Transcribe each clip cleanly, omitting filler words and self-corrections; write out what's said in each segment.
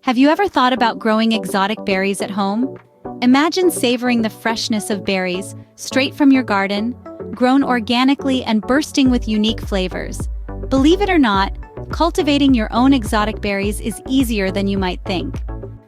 Have you ever thought about growing exotic berries at home? Imagine savoring the freshness of berries, straight from your garden, grown organically and bursting with unique flavors. Believe it or not, cultivating your own exotic berries is easier than you might think.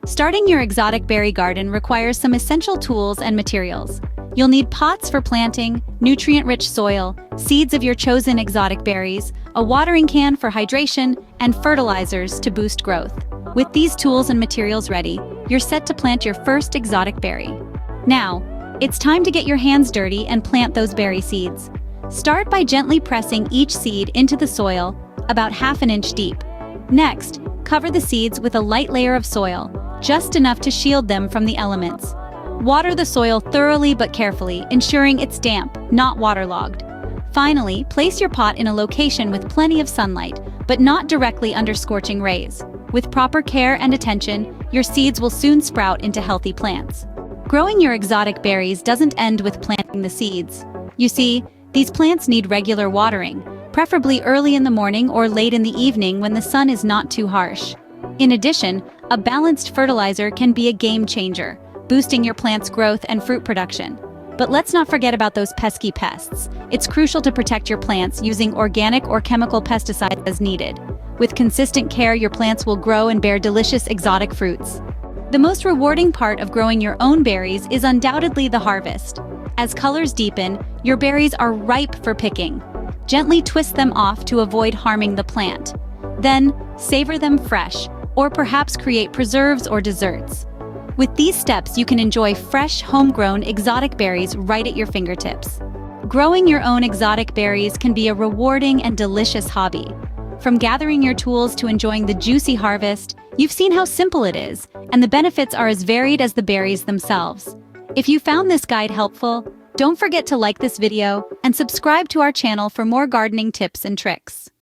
Starting your exotic berry garden requires some essential tools and materials. You'll need pots for planting, nutrient-rich soil, seeds of your chosen exotic berries, a watering can for hydration, and fertilizers to boost growth. With these tools and materials ready, you're set to plant your first exotic berry. Now, it's time to get your hands dirty and plant those berry seeds. Start by gently pressing each seed into the soil, about ½ inch deep. Next, cover the seeds with a light layer of soil, just enough to shield them from the elements. Water the soil thoroughly but carefully, ensuring it's damp, not waterlogged. Finally, place your pot in a location with plenty of sunlight, but not directly under scorching rays. With proper care and attention, your seeds will soon sprout into healthy plants. Growing your exotic berries doesn't end with planting the seeds. You see, these plants need regular watering, preferably early in the morning or late in the evening when the sun is not too harsh. In addition, a balanced fertilizer can be a game changer, boosting your plant's growth and fruit production. But let's not forget about those pesky pests. It's crucial to protect your plants using organic or chemical pesticides as needed. With consistent care, your plants will grow and bear delicious exotic fruits. The most rewarding part of growing your own berries is undoubtedly the harvest. As colors deepen, your berries are ripe for picking. Gently twist them off to avoid harming the plant. Then, savor them fresh, or perhaps create preserves or desserts. With these steps, you can enjoy fresh, homegrown, exotic berries right at your fingertips. Growing your own exotic berries can be a rewarding and delicious hobby. From gathering your tools to enjoying the juicy harvest, you've seen how simple it is, and the benefits are as varied as the berries themselves. If you found this guide helpful, don't forget to like this video and subscribe to our channel for more gardening tips and tricks.